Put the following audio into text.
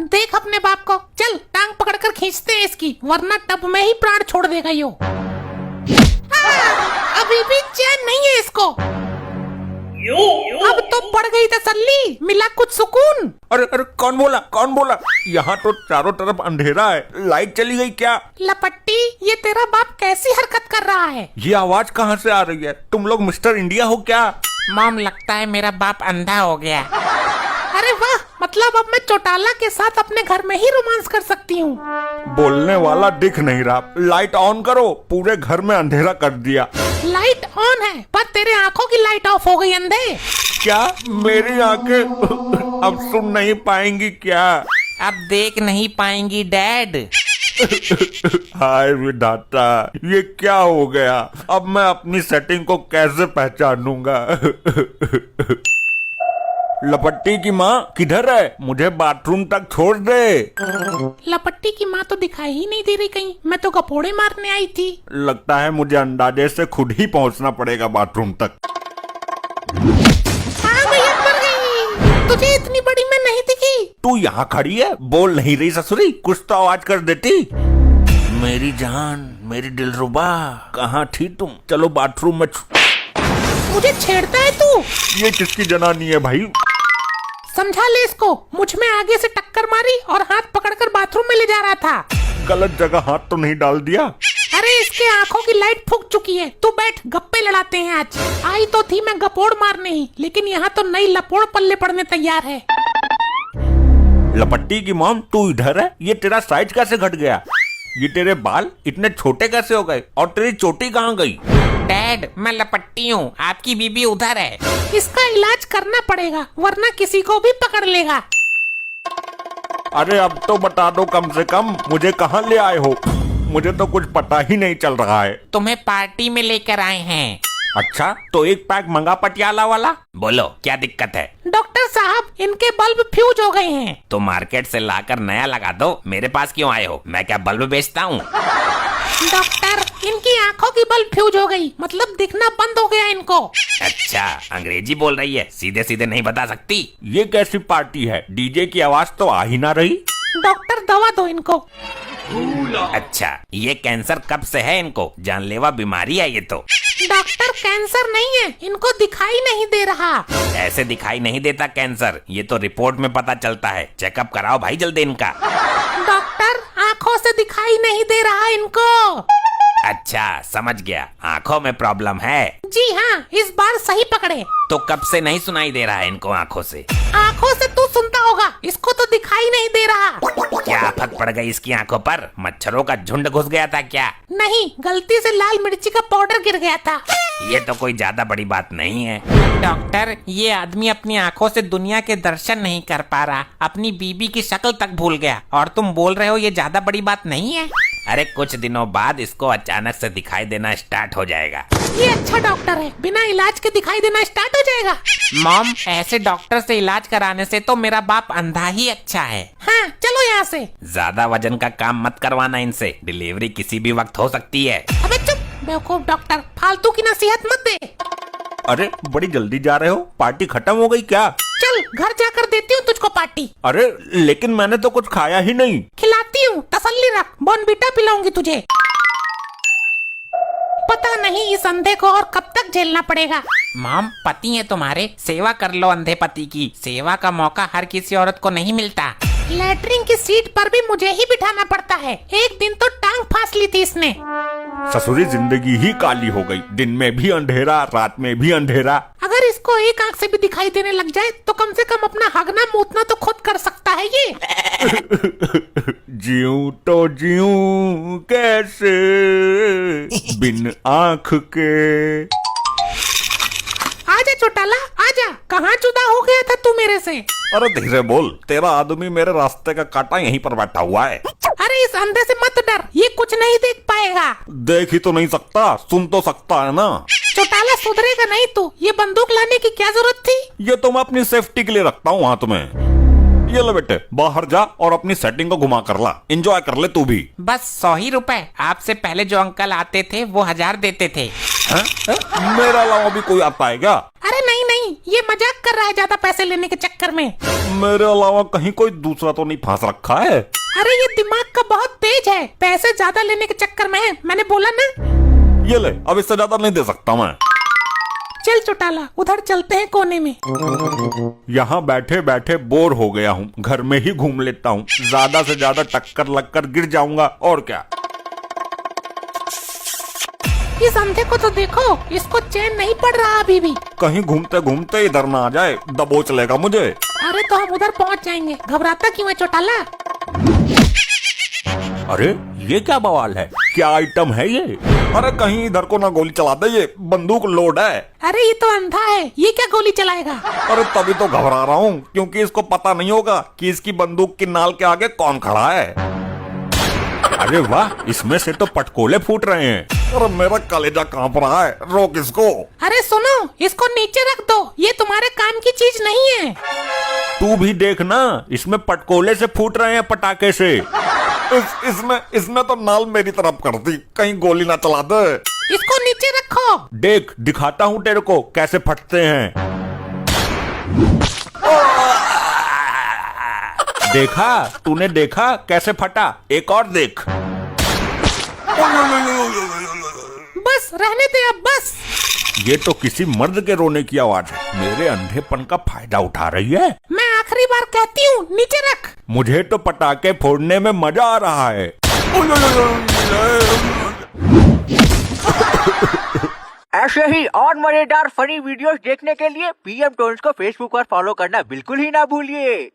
देख अपने बाप को, चल टांग पकड़कर खींचते हैं इसकी, वरना टब में ही प्राण छोड़ देगा यो। अभी भी चैन नहीं है इसको। अब तो पड़ गई तसल्ली, मिला कुछ सुकून। अरे अरे कौन बोला? यहाँ तो चारों तरफ अंधेरा है, लाइट चली गई क्या? लपट्टी, ये तेरा बाप कैसी हरकत कर रहा है? ये आवाज कहाँ से आ रही है? तुम लोग मिस्टर इंडिया हो क्या? मॉम, लगता है मेरा बाप अंधा हो गया। अरे वाह, मतलब अब मैं चौटाला के साथ अपने घर में ही रोमांस कर सकती हूँ। बोलने वाला दिख नहीं रहा, लाइट ऑन करो, पूरे घर में अंधेरा कर दिया। लाइट ऑन है, पर तेरे आँखों की लाइट ऑफ हो गई अंधे। क्या मेरी आंखें अब सुन नहीं पाएंगी क्या? अब देख नहीं पाएंगी डैड। हाय विधाता, ये क्या हो गया? अब मैं अपनी सेटिंग को कैसे पहचानूंगा? लपट्टी की माँ किधर है? मुझे बाथरूम तक छोड़ दे। लपट्टी की माँ तो दिखाई ही नहीं दे रही कहीं, मैं तो गपोड़े मारने आई थी। लगता है मुझे अंदाजे से खुद ही पहुँचना पड़ेगा बाथरूम तक। मर गई। तुझे इतनी बड़ी मैं नहीं दिखी। तू यहाँ खड़ी है, बोल नहीं रही ससुरी? कुछ तो आवाज कर देती। मेरी जान, मेरी दिलरुबा, कहाँ थी तुम? चलो बाथरूम में। मुझे छेड़ता है तू? ये किसकी जनानी है भाई? समझा ले इसको, मुझ में आगे से टक्कर मारी और हाथ पकड़कर बाथरूम में ले जा रहा था। गलत जगह हाथ तो नहीं डाल दिया? अरे इसके आंखों की लाइट फूक चुकी है। तू बैठ, गप्पे लड़ाते हैं आज। आई तो थी मैं गपोड़ मारने ही, लेकिन यहाँ तो नई लपोड़ पल्ले पड़ने तैयार है। लपट्टी की मॉम, तू इधर है? ये तेरा साइज कैसे घट गया? ये तेरे बाल इतने छोटे कैसे हो गए? और तेरी चोटी कहाँ गई? डैड, मैं लपट्टी हूँ, आपकी बीबी उधर है। इसका इलाज करना पड़ेगा, वरना किसी को भी पकड़ लेगा। अरे अब तो बता दो कम से कम, मुझे कहाँ ले आए हो? मुझे तो कुछ पता ही नहीं चल रहा है। तुम्हें पार्टी में लेकर आए हैं। अच्छा, तो एक पैक मंगा पटियाला वाला। बोलो क्या दिक्कत है? डॉक्टर साहब, इनके बल्ब फ्यूज हो गए हैं। तो मार्केट से लाकर नया लगा दो, मेरे पास क्यों आए हो? मैं क्या बल्ब बेचता हूँ? डॉक्टर, इनकी आंखों की बल्ब फ्यूज हो गई, मतलब दिखना बंद हो गया इनको। अच्छा, अंग्रेजी बोल रही है, सीधे सीधे नहीं बता सकती? ये कैसी पार्टी है? डीजे की आवाज तो आ ही ना रही। डॉक्टर, दवा दो इनको। अच्छा, ये कैंसर कब से है इनको? जानलेवा बीमारी है ये तो। डॉक्टर, कैंसर नहीं है, इनको दिखाई नहीं दे रहा। ऐसे दिखाई नहीं देता कैंसर, ये तो रिपोर्ट में पता चलता है। चेकअप कराओ भाई जल्दी इनका। डॉक्टर, आंखों से दिखाई नहीं दे रहा इनको। अच्छा, समझ गया, आंखों में प्रॉब्लम है। जी हाँ, इस बार सही पकड़े। तो कब से नहीं सुनाई दे रहा है इनको आंखों से? आंखों से तू सुनता होगा, इसको तो दिखाई नहीं दे रहा। क्या आफत पड़ गई इसकी आंखों पर? मच्छरों का झुंड घुस गया था क्या? नहीं, गलती से लाल मिर्ची का पाउडर गिर गया था। ये तो कोई ज्यादा बड़ी बात नहीं है। डॉक्टर, ये आदमी अपनी आंखों से दुनिया के दर्शन नहीं कर पा रहा, अपनी बीबी की शक्ल तक भूल गया, और तुम बोल रहे हो ये ज्यादा बड़ी बात नहीं है? अरे कुछ दिनों बाद इसको अचानक से दिखाई देना स्टार्ट हो जाएगा। ये अच्छा डॉक्टर है, बिना इलाज के दिखाई देना स्टार्ट हो जाएगा। मॉम, ऐसे डॉक्टर से इलाज कराने से तो मेरा बाप अंधा ही अच्छा है। हाँ, चलो यहाँ से। ज्यादा वजन का काम मत करवाना इनसे, डिलीवरी किसी भी वक्त हो सकती है। अबे चुप बेवकूफ डॉक्टर, फालतू की नसीहत मत दे। अरे बड़ी जल्दी जा रहे हो, पार्टी खत्म हो गई क्या? चल घर जाकर देती हूँ तुझको पार्टी। अरे लेकिन मैंने तो कुछ खाया ही नहीं। खिलाती हूँ, तसल्ली रख, बॉर्नवीटा पिलाऊंगी तुझे। पता नहीं इस अंधे को और कब तक झेलना पड़ेगा। मॉम, पति है तुम्हारे, सेवा कर लो अंधे पति की। सेवा का मौका हर किसी औरत को नहीं मिलता। लेटरिन की सीट पर भी मुझे ही बिठाना पड़ता है। एक दिन तो टांग फांस ली थी इसने। ससुरी जिंदगी ही काली हो गई, दिन में भी अंधेरा, रात में भी अंधेरा। अगर इसको एक आंख से भी दिखाई देने लग जाए तो कम से कम अपना हगना मूतना तो खुद कर सकता है ये। जीऊं तो जीऊं कैसे बिन आंख के। आजा चौटाला, आजा, कहाँ जुदा हो गया था तू मेरे से? अरे धीरे बोल, तेरा आदमी मेरे रास्ते का कांटा यहीं पर बैठा हुआ है। अरे इस अंधे से मत डर, ये कुछ नहीं देख पाएगा। देख ही तो नहीं सकता, सुन तो सकता है ना। चौटाला, सुधरेगा नहीं तू। ये बंदूक लाने की क्या जरूरत थी? ये तो मैं अपनी सेफ्टी के लिए रखता हूँ हाथ में। ये ले बेटे, बाहर जा और अपनी सेटिंग को घुमा कर ला, एंजॉय कर ले तू भी। बस 100 ही रुपए। आपसे पहले जो अंकल आते थे वो 1000 देते थे। मेरा अलावा भी कोई आता है क्या? अरे नहीं नहीं, ये मजाक कर रहा है ज्यादा पैसे लेने के चक्कर में। मेरे अलावा कहीं कोई दूसरा तो नहीं फंस रखा है? अरे ये दिमाग का बहुत तेज है, पैसे ज्यादा लेने के चक्कर में है, मैंने बोला ना। ये ले, अब इससे ज्यादा नहीं दे सकता मैं। चल चौटाला, उधर चलते हैं कोने में। यहाँ बैठे बैठे बोर हो गया हूँ, घर में ही घूम लेता हूँ। ज्यादा से ज्यादा टक्कर लगकर गिर जाऊंगा और क्या। इस अंधे को तो देखो, इसको चैन नहीं पड़ रहा अभी भी। कहीं घूमते घूमते इधर ना आ जाए, दबोच लेगा मुझे। अरे तो हम उधर पहुँच जाएंगे, घबराता क्यों है चौटाला? अरे ये क्या बवाल है? क्या आइटम है ये? अरे कहीं इधर को ना गोली चला दे, ये बंदूक लोड है। अरे ये तो अंधा है, ये क्या गोली चलाएगा? अरे तभी तो घबरा रहा हूँ, क्योंकि इसको पता नहीं होगा कि इसकी बंदूक की नाल के आगे कौन खड़ा है। अरे वाह, इसमें से तो पटकोले फूट रहे हैं। अरे मेरा कलेजा कांप रहा है, रोक इसको। अरे सुनो, इसको नीचे रख दो, ये तुम्हारे काम की चीज नहीं है। तू भी देख ना, इसमें पटकोले से फूट रहे हैं, पटाखे से। इसने तो नाल मेरी तरफ कर दी, कहीं गोली ना चला दे। इसको नीचे रखो। देख, दिखाता हूँ तेरे को कैसे फटते हैं। देखा? तूने देखा कैसे फटा? एक और देख। बस रहने दे अब, बस। ये तो किसी मर्द के रोने की आवाज है। मेरे अंधेपन का फायदा उठा रही है। मैं आखिरी बार कहती हूँ, नीचे रख। मुझे तो पटाखे फोड़ने में मजा आ रहा है। ऐसे ही और मजेदार फनी वीडियोस देखने के लिए पीएम टोन्स को फेसबुक पर फॉलो करना बिल्कुल ही ना भूलिए।